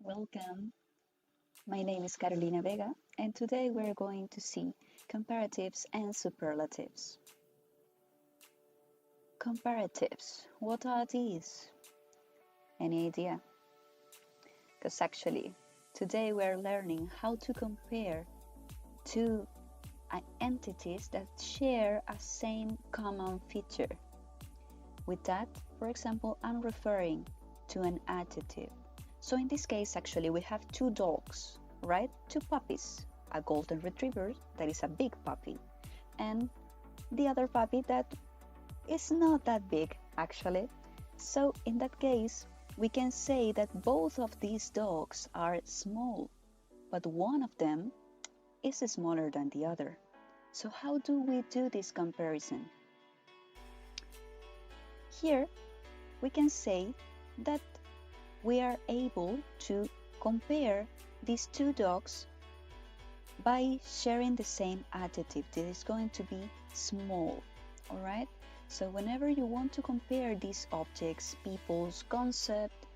Welcome. My name is Carolina Vega, and today we're going to see comparatives and superlatives. Comparatives, what are these? Any idea? Because actually, today we're learning how to compare two entities that share a same common feature. With that, for example, I'm referring to an adjective. So in this case, actually, we have two dogs, right? Two puppies, a golden retriever that is a big puppy, and the other puppy that is not that big, actually. So in that case, we can say that both of these dogs are small, but one of them is smaller than the other. So how do we do this comparison? Here, we can say that we are able to compare these two dogs by sharing the same adjective. This is going to be small, all right? So whenever you want to compare these objects, people's concept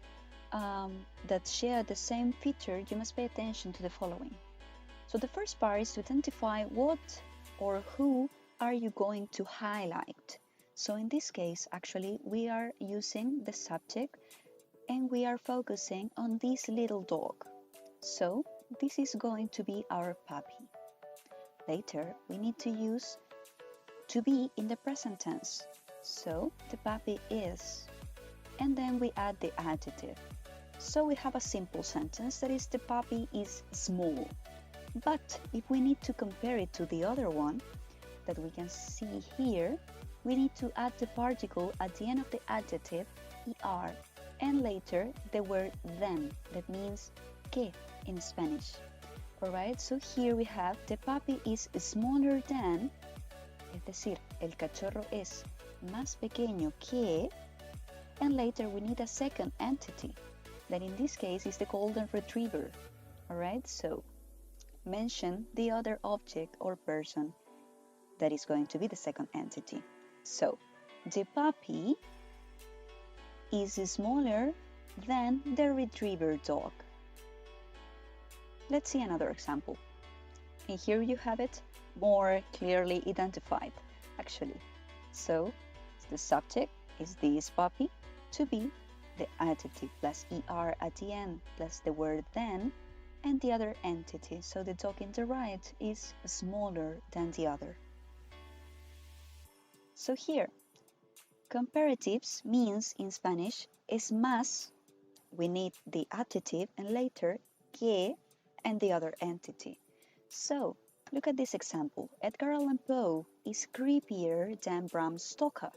that share the same feature, you must pay attention to the following. So the first part is to identify what or who are you going to highlight. So in this case, actually, we are using the subject and we are focusing on this little dog. So this is going to be our puppy. Later, we need to use to be in the present tense. So the puppy is, and then we add the adjective. So we have a simple sentence that is the puppy is small. But if we need to compare it to the other one that we can see here, we need to add the particle at the end of the adjective, er, and later the word then, that means que in Spanish. Alright, so here we have the puppy is smaller than, es decir, el cachorro es más pequeño que, and later we need a second entity, that in this case is the golden retriever. Alright, so mention the other object or person that is going to be the second entity. So, the puppy is smaller than the retriever dog. Let's see another example. And here you have it more clearly identified, actually. So the subject is this puppy, to be the adjective plus er at the end plus the word then, and the other entity. So the dog in the right is smaller than the other. So here, comparatives means in Spanish es más, we need the adjective, and later que and the other entity. So look at this example. Edgar Allan Poe is creepier than Bram Stoker.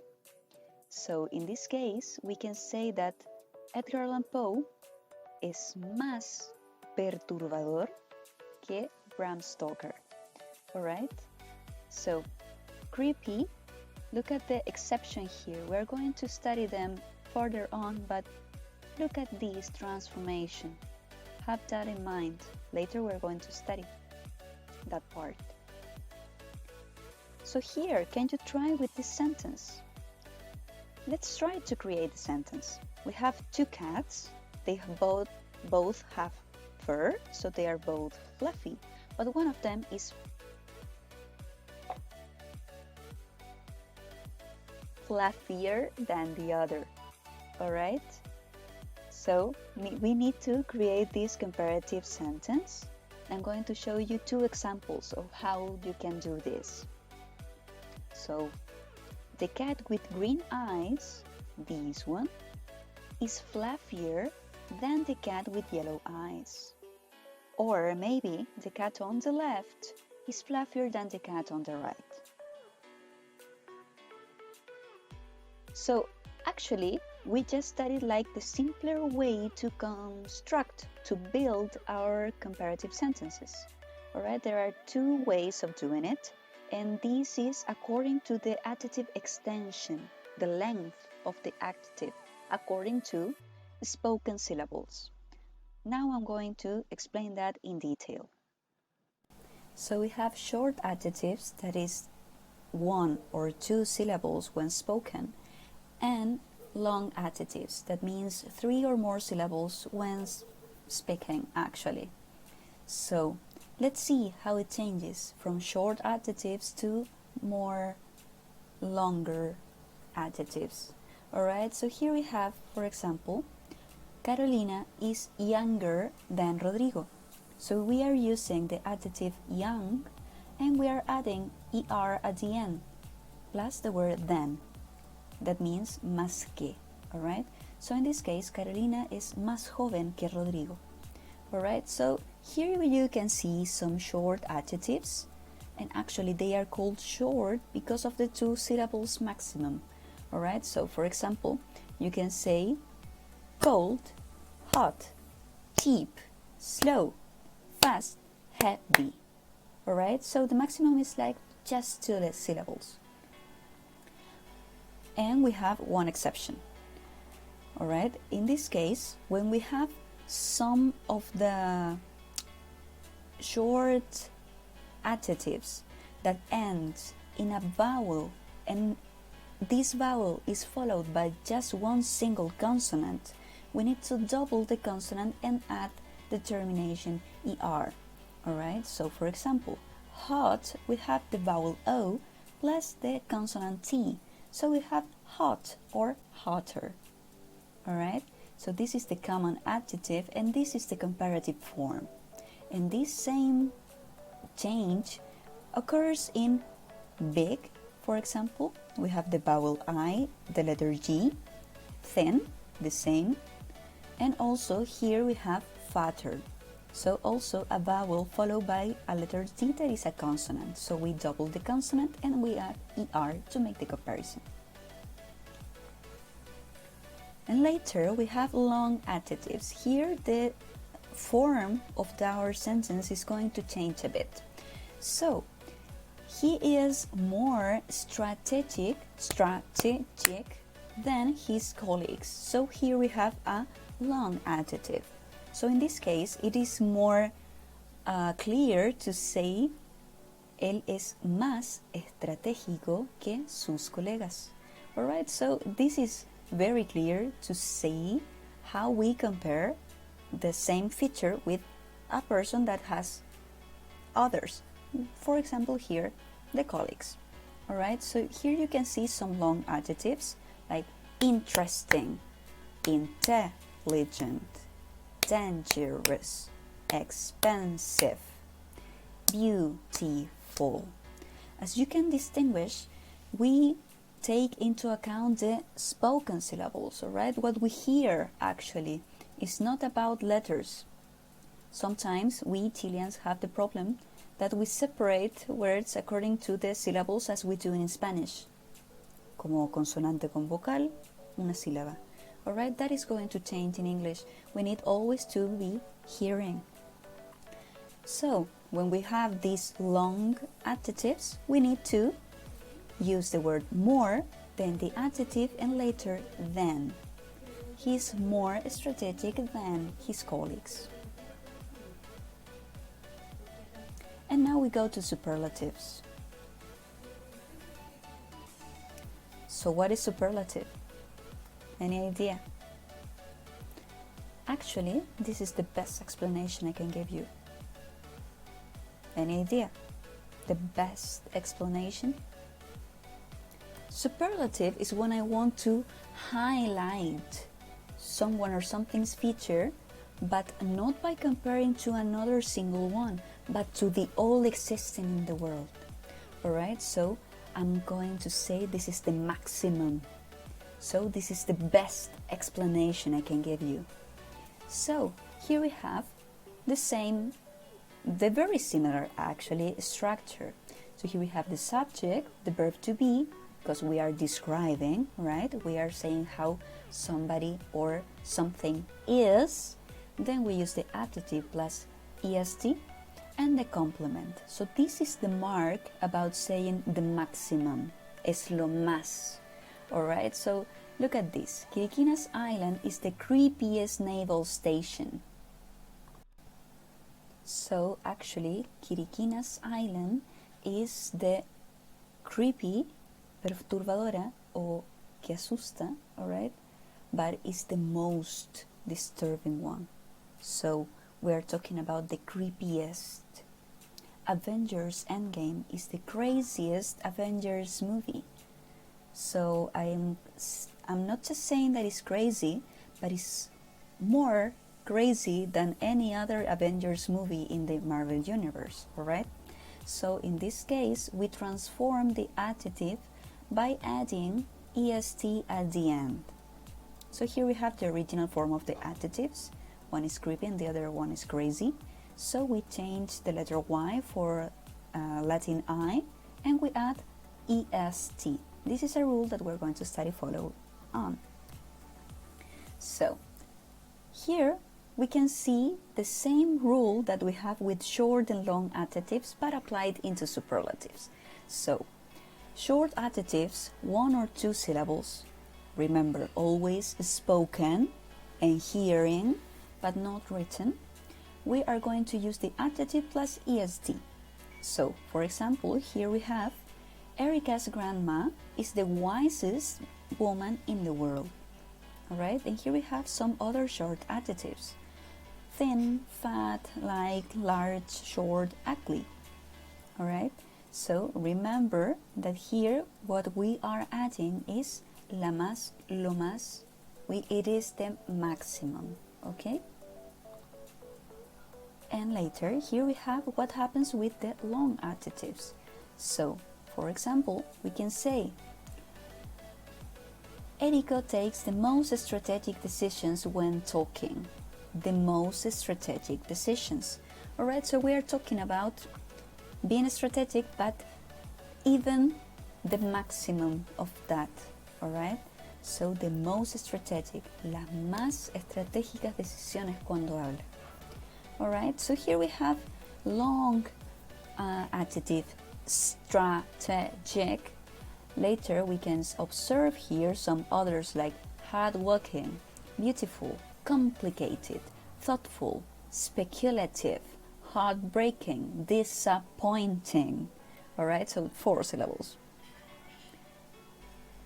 So in this case, we can say that Edgar Allan Poe es más perturbador que Bram Stoker. Alright? So creepy. Look at the exception here. We're going to study them further on, but look at this transformation. Have that in mind. Later we're going to study that part. So here, can you try with this sentence? Let's try to create the sentence. We have two cats. They both have fur, so they are both fluffy, but one of them is fluffier than the other. Alright? So we need to create this comparative sentence. I'm going to show you two examples of how you can do this. So the cat with green eyes, this one, is fluffier than the cat with yellow eyes. Or maybe the cat on the left is fluffier than the cat on the right. So actually, we just studied like the simpler way to construct, to build our comparative sentences. Alright, there are two ways of doing it, and this is according to the adjective extension, the length of the adjective, according to spoken syllables. Now I'm going to explain that in detail. So we have short adjectives, that is one or two syllables when spoken, and long adjectives, that means 3 or more syllables when speaking actually. So let's see how it changes from short adjectives to more longer adjectives. Alright, so here we have, for example, Carolina is younger than Rodrigo. So we are using the adjective young and we are adding er at the end plus the word than. That means más que. Alright, so in this case Carolina is más joven que Rodrigo. Alright, so here you can see some short adjectives, and actually they are called short because of the 2 syllables maximum. Alright, so for example, you can say cold, hot, cheap, slow, fast, heavy. Alright, so the maximum is like just 2 syllables. And we have one exception. Alright, in this case, when we have some of the short adjectives that end in a vowel and this vowel is followed by just one single consonant, we need to double the consonant and add the termination er. Alright, so for example, hot, we have the vowel O plus the consonant T, so we have hot or hotter. Alright, so this is the common adjective and this is the comparative form. And this same change occurs in big, for example, we have the vowel I, the letter G, thin, the same, and also here we have fatter. So also a vowel followed by a letter T that is a consonant. So we double the consonant and we add er to make the comparison. And later we have long adjectives. Here the form of our sentence is going to change a bit. So he is more strategic than his colleagues. So here we have a long adjective. So in this case it is more clear to say él es más estratégico que sus colegas. Alright, so this is very clear to say how we compare the same feature with a person that has others. For example, here, the colleagues. Alright, so here you can see some long adjectives like interesting, intelligent, dangerous, expensive, beautiful. As you can distinguish, we take into account the spoken syllables, alright? What we hear actually is not about letters. Sometimes we Chileans have the problem that we separate words according to the syllables as we do in Spanish. Como consonante con vocal, una sílaba. Alright, that is going to change in English. We need always to be hearing. So, when we have these long adjectives, we need to use the word more, then the adjective, and later than. He is more strategic than his colleagues. And now we go to superlatives. So what is superlative? Any idea? Actually, this is the best explanation I can give you. Any idea? The best explanation? Superlative is when I want to highlight someone or something's feature, but not by comparing to another single one, but to the all existing in the world. Alright, so I'm going to say this is the maximum. So this is the best explanation I can give you. So here we have the very similar actually structure. So here we have the subject, the verb to be, because we are describing, right? We are saying how somebody or something is. Then we use the adjective plus est and the complement. So this is the mark about saying the maximum. Es lo más. Alright, so look at this. Quiriquinas Island is the creepiest naval station. So actually, Quiriquinas Island is the creepy, perturbadora, o que asusta, alright? But it's the most disturbing one. So we're talking about the creepiest. Avengers Endgame is the craziest Avengers movie. So I'm not just saying that it's crazy, but it's more crazy than any other Avengers movie in the Marvel Universe, alright? So in this case, we transform the adjective by adding est at the end. So here we have the original form of the adjectives. One is creepy and the other one is crazy. So we change the letter Y for Latin I, and we add est. This is a rule that we're going to follow on. So here we can see the same rule that we have with short and long adjectives, but applied into superlatives. So short adjectives, 1 or 2 syllables, remember, always spoken and hearing, but not written. We are going to use the adjective plus est. So, for example, here we have Erica's grandma is the wisest woman in the world. Alright, and here we have some other short adjectives. Thin, fat, light, large, short, ugly. Alright, so remember that here what we are adding is la más, lo más. It is the maximum, okay? And later, here we have what happens with the long adjectives. So, for example, we can say, Erika takes the most strategic decisions when talking. The most strategic decisions. Alright, so we are talking about being strategic, but even the maximum of that. Alright, so the most strategic, las más estratégicas decisiones cuando habla. Alright, so here we have long adjective, strategic. Later we can observe here some others like hardworking, beautiful, complicated, thoughtful, speculative, heartbreaking, disappointing. Alright, so 4 syllables.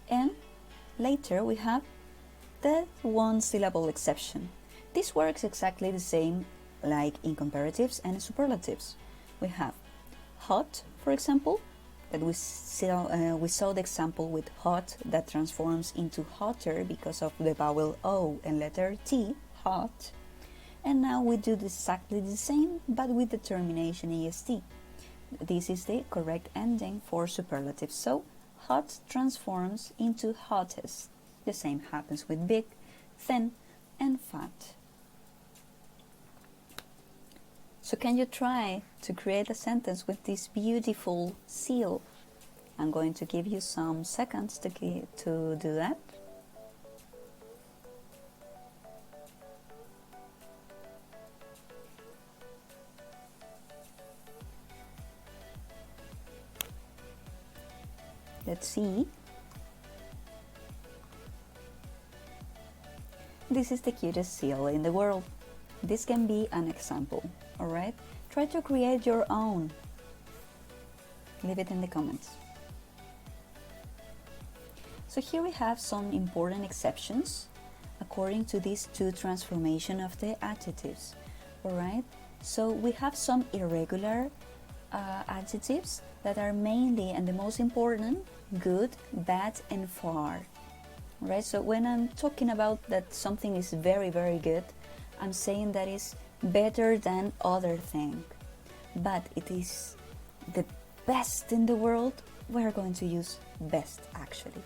And later we have the 1 syllable exception. This works exactly the same like in comparatives and superlatives. We have hot, for example, that we saw the example with hot that transforms into hotter because of the vowel O and letter T, hot. And now we do exactly the same, but with the termination est. This is the correct ending for superlatives. So hot transforms into hottest. The same happens with big, thin, and fat. So can you try to create a sentence with this beautiful seal? I'm going to give you some seconds to do that. Let's see. This is the cutest seal in the world. This can be an example, alright? Try to create your own. Leave it in the comments. So here we have some important exceptions according to these 2 transformations of the adjectives, alright? So we have some irregular adjectives that are mainly and the most important, good, bad, and far. Right? So when I'm talking about that something is very, very good, I'm saying that is better than other thing, but it is the best in the world. We're going to use best actually.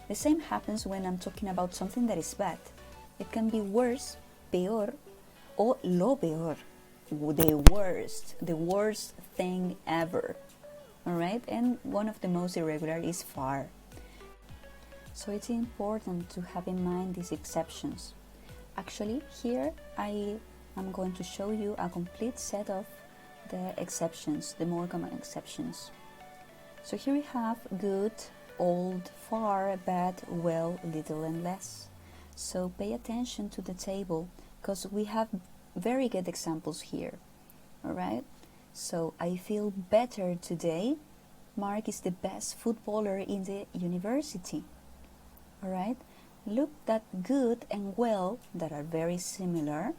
The same happens when I'm talking about something that is bad. It can be worse, peor, or lo peor, the worst thing ever. Alright, and one of the most irregular is far. So it's important to have in mind these exceptions. Actually, here I am going to show you a complete set of the exceptions, the more common exceptions. So here we have good, old, far, bad, well, little, and less. So pay attention to the table because we have very good examples here. Alright, so I feel better today. Mark is the best footballer in the university. Alright, look that good and well that are very similar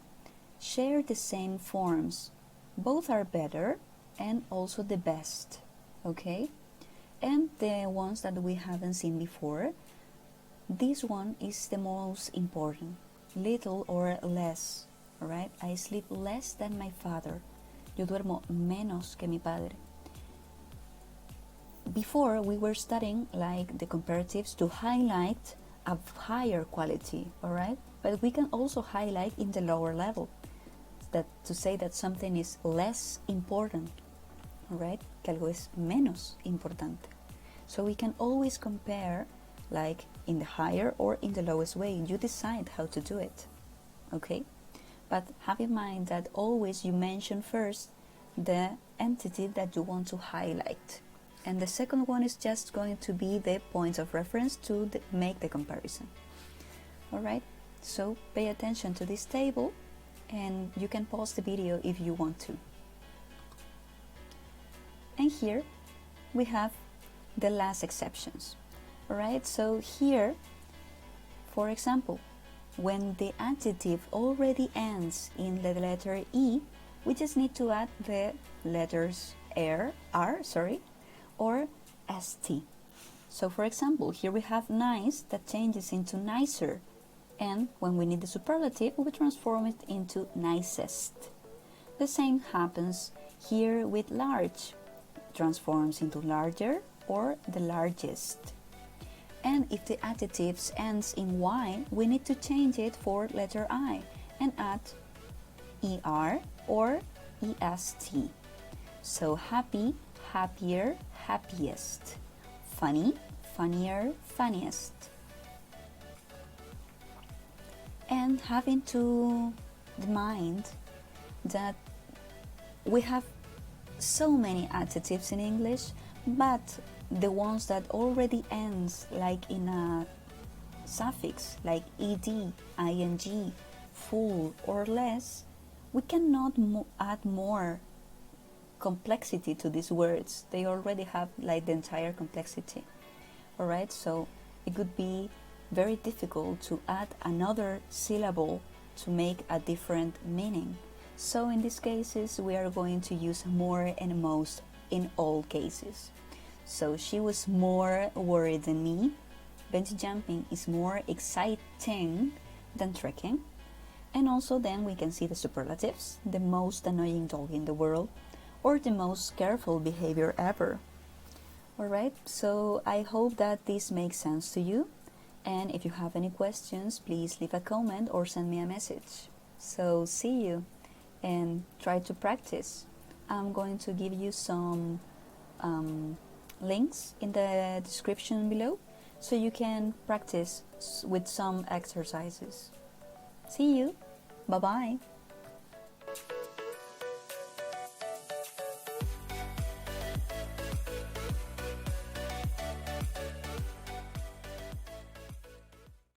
share the same forms. Both are better and also the best, okay? And the ones that we haven't seen before, this one is the most important, little or less, alright? I sleep less than my father. Yo duermo menos que mi padre. Before we were studying like the comparatives to highlight a higher quality, alright? But we can also highlight in the lower level, that to say that something is less important, alright? Que algo es menos importante. So we can always compare like in the higher or in the lowest way. You decide how to do it, okay? But have in mind that always you mention first the entity that you want to highlight. And the second one is just going to be the points of reference to make the comparison. Alright, so pay attention to this table and you can pause the video if you want to. And here we have the last exceptions. Alright, so here, for example, when the adjective already ends in the letter E, we just need to add the letters R, or ST. So for example, here we have nice that changes into nicer, and when we need the superlative, we transform it into nicest. The same happens here with large, transforms into larger or the largest. And if the adjectives ends in Y, we need to change it for letter I and add ER or EST. So happy, happier, happiest. Funny, funnier, funniest. And having to mind that we have so many adjectives in English, but the ones that already ends like in a suffix like ed, ing, full or less, we cannot add more complexity to these words. They already have like the entire complexity. Alright, so it could be very difficult to add another syllable to make a different meaning. So in these cases we are going to use more and most in all cases. So she was more worried than me. Bungee jumping is more exciting than trekking. And also then we can see the superlatives, the most annoying dog in the world, or the most careful behavior ever. Alright, so I hope that this makes sense to you. And if you have any questions, please leave a comment or send me a message. So see you and try to practice. I'm going to give you some links in the description below so you can practice with some exercises. See you. Bye bye.